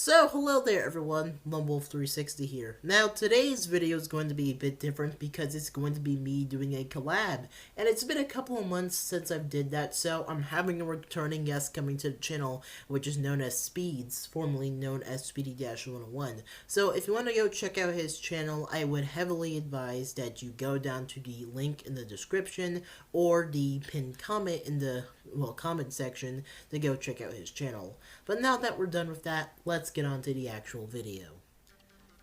So, hello there everyone, Lumwolf360 here. Now, today's video is going to be a bit different because it's going to be me doing a collab. And it's been a couple of months since I've did that, so I'm having a returning guest coming to the channel, which is known as speedz, formerly known as Speedy-101. So, if you want to go check out his channel, I would heavily advise that you go down to the link in the description or the pinned comment in the, comment section to go check out his channel. But now that we're done with that, let's get on to the actual video.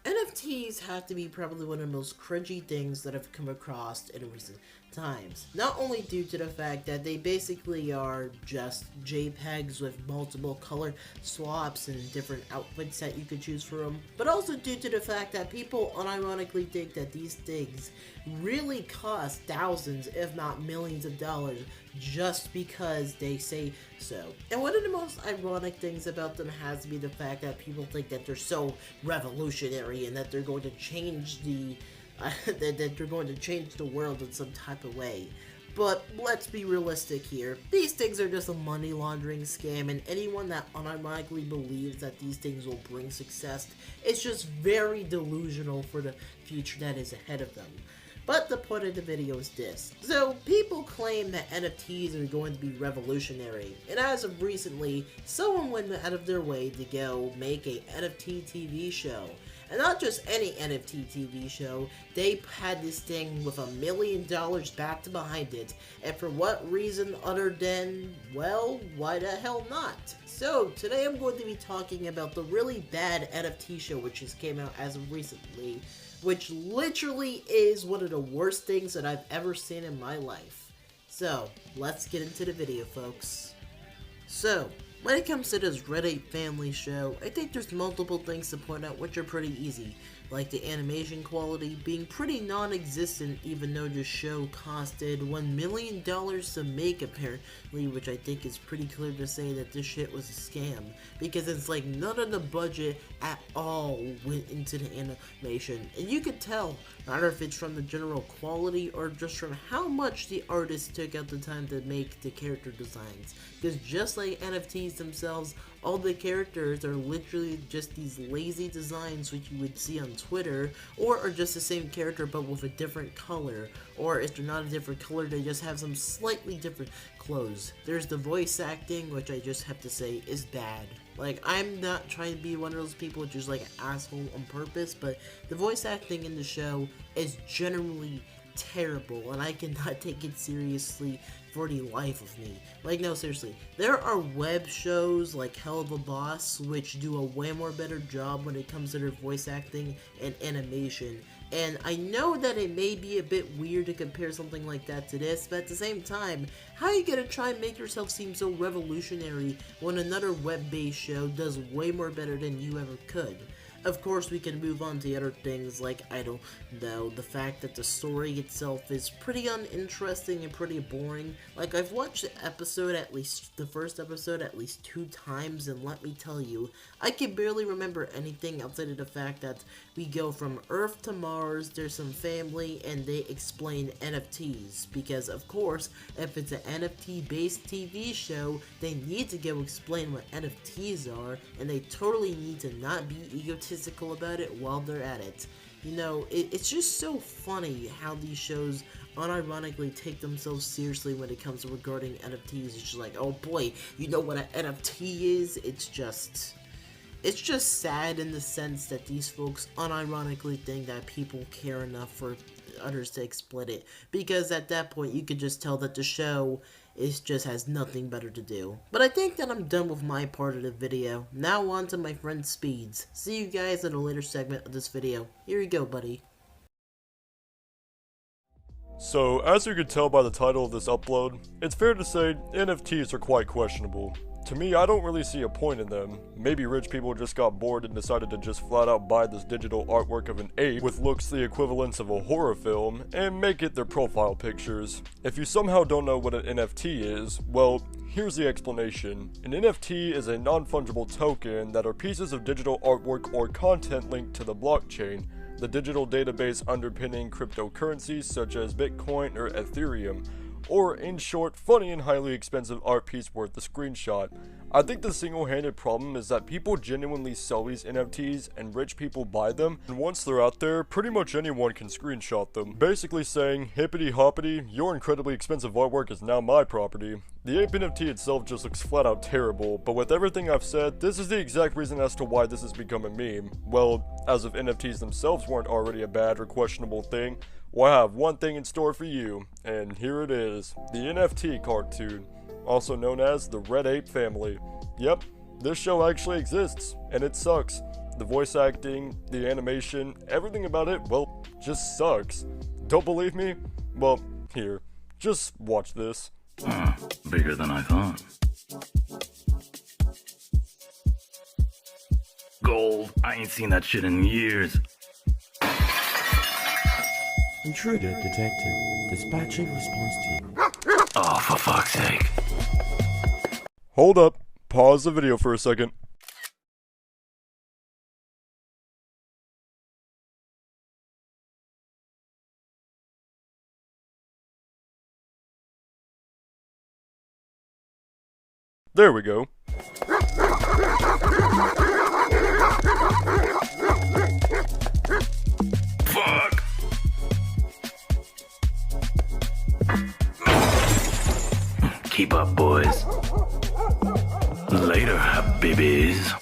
NFTs have to be probably one of the most cringy things that I've come across in recent times. Not only due to the fact that they basically are just JPEGs with multiple color swaps and different outfits that you could choose from, but also due to the fact that people unironically think that these things really cost thousands, if not millions of dollars, just because they say so. And one of the most ironic things about them has to be the fact that people think that they're so revolutionary and that they're going to change the that they're going to change the world in some type of way. But let's be realistic here. These things are just a money laundering scam, and anyone that unironically believes that these things will bring success is just very delusional for the future that is ahead of them. But the point of the video is this. So, people claim that NFTs are going to be revolutionary, and as of recently, someone went out of their way to go make a NFT TV show. And not just any NFT TV show, they had this thing with $1 million backed behind it, and for what reason other than, well, why the hell not? So, today I'm going to be talking about the really bad NFT show which just came out as of recently, which literally is one of the worst things that I've ever seen in my life. So, let's get into the video, folks. So, when it comes to this Red Ape Family show, I think there's multiple things to point out which are pretty easy, like the animation quality being pretty non-existent even though the show costed $1 million to make apparently, which I think is pretty clear to say that this shit was a scam, because it's like none of the budget at all went into the animation, and you could tell, not if it's from the general quality or just from how much the artist took out the time to make the character designs, because just like NFTs themselves, all the characters are literally just these lazy designs which you would see on Twitter, or are just the same character but with a different color, or if they're not a different color, they just have some slightly different clothes. There's the voice acting, which I just have to say is bad. Like, I'm not trying to be one of those people which is like an asshole on purpose, but the voice acting in the show is generally terrible, and I cannot take it seriously for the life of me. Like, no, seriously, there are web shows like Hell of a Boss which do a way more better job when it comes to their voice acting and animation, and I know that it may be a bit weird to compare something like that to this, but at the same time, how are you gonna try and make yourself seem so revolutionary when another web-based show does way more better than you ever could? Of course, we can move on to other things like, I don't know, the fact that the story itself is pretty uninteresting and pretty boring. Like, I've watched the first episode at least 2 times, and let me tell you, I can barely remember anything outside of the fact that we go from Earth to Mars, there's some family, and they explain NFTs. Because, of course, if it's an NFT-based TV show, they need to go explain what NFTs are, and they totally need to not be egotistical about it while they're at it. You know, it's just so funny how these shows unironically take themselves seriously when it comes to regarding NFTs. It's just like, oh boy, you know what an NFT is? It's just sad in the sense that these folks unironically think that people care enough for others to explain it, because at that point you could just tell that the show just has nothing better to do. But I think that I'm done with my part of the video. Now on to my friend speedz. See you guys in a later segment of this video. Here you go, buddy. So, as you can tell by the title of this upload, it's fair to say NFTs are quite questionable. To me, I don't really see a point in them. Maybe rich people just got bored and decided to just flat out buy this digital artwork of an ape with looks the equivalents of a horror film and make it their profile pictures. If you somehow don't know what an NFT is, well, here's the explanation. An NFT is a non-fungible token that are pieces of digital artwork or content linked to the blockchain, the digital database underpinning cryptocurrencies such as Bitcoin or Ethereum, or in short, funny and highly expensive art piece worth the screenshot. I think the single-handed problem is that people genuinely sell these NFTs and rich people buy them, and once they're out there, pretty much anyone can screenshot them, basically saying, hippity hoppity, your incredibly expensive artwork is now my property. The Ape NFT itself just looks flat out terrible, but with everything I've said, this is the exact reason as to why this has become a meme. Well, as if NFTs themselves weren't already a bad or questionable thing, well, I have one thing in store for you, and here it is, the NFT cartoon, also known as the Red Ape Family. Yep, this show actually exists, and it sucks. The voice acting, the animation, everything about it, well, just sucks. Don't believe me? Well, here, just watch this. Bigger than I thought. Gold, I ain't seen that shit in years. Intruder detected. Dispatching response team. Oh, for fuck's sake. Hold up. Pause the video for a second. There we go. Fuck! Keep up, boys. Later, habibis.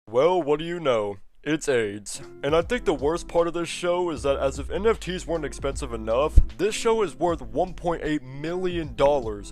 Well, what do you know? It's AIDS. And I think the worst part of this show is that as if NFTs weren't expensive enough, this show is worth $1.8 million,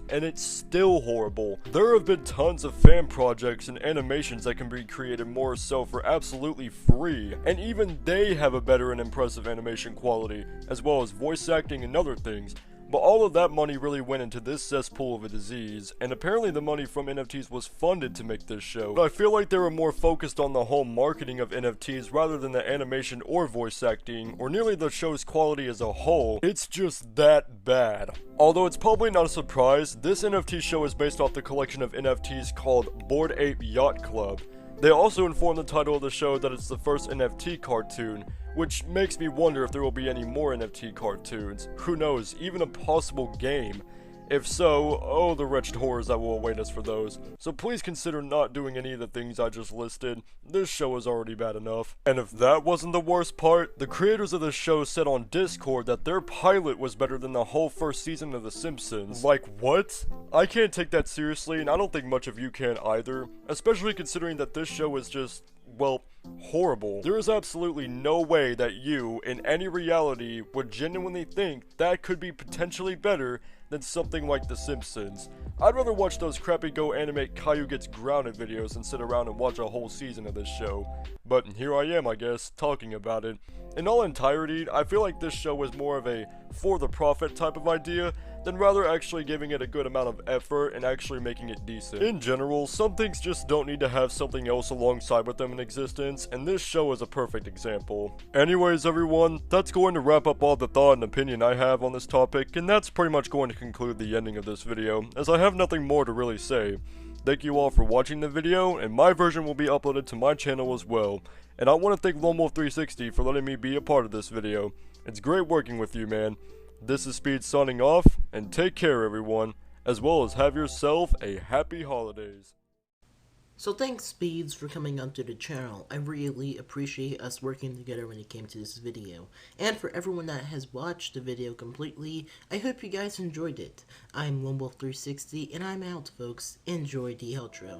and it's still horrible. There have been tons of fan projects and animations that can be created more so for absolutely free, and even they have a better and impressive animation quality, as well as voice acting and other things. But all of that money really went into this cesspool of a disease, and apparently the money from NFTs was funded to make this show. But I feel like they were more focused on the whole marketing of NFTs rather than the animation or voice acting, or nearly the show's quality as a whole. It's just that bad. Although it's probably not a surprise, this NFT show is based off the collection of NFTs called Bored Ape Yacht Club. They also informed the title of the show that it's the first NFT cartoon, which makes me wonder if there will be any more NFT cartoons. Who knows, even a possible game. If so, oh, the wretched horrors that will await us for those. So please consider not doing any of the things I just listed. This show is already bad enough. And if that wasn't the worst part, the creators of this show said on Discord that their pilot was better than the whole first season of The Simpsons. Like, what? I can't take that seriously, and I don't think much of you can either. Especially considering that this show is just, well, horrible. There is absolutely no way that you, in any reality, would genuinely think that could be potentially better than something like The Simpsons. I'd rather watch those crappy Go Animate Caillou Gets Grounded videos than sit around and watch a whole season of this show. But here I am, I guess, talking about it. In all entirety, I feel like this show was more of a for-the-profit type of idea than rather actually giving it a good amount of effort and actually making it decent. In general, some things just don't need to have something else alongside with them in existence, and this show is a perfect example. Anyways, everyone, that's going to wrap up all the thought and opinion I have on this topic, and that's pretty much going to conclude the ending of this video, as I have nothing more to really say. Thank you all for watching the video, and my version will be uploaded to my channel as well. And I want to thank LoneWolf360 for letting me be a part of this video. It's great working with you, man. This is speedz signing off, and take care everyone, as well as have yourself a happy holidays. So thanks speedz for coming onto the channel. I really appreciate us working together when it came to this video. And for everyone that has watched the video completely, I hope you guys enjoyed it. I'm LoneWolf360 and I'm out, folks. Enjoy the outro.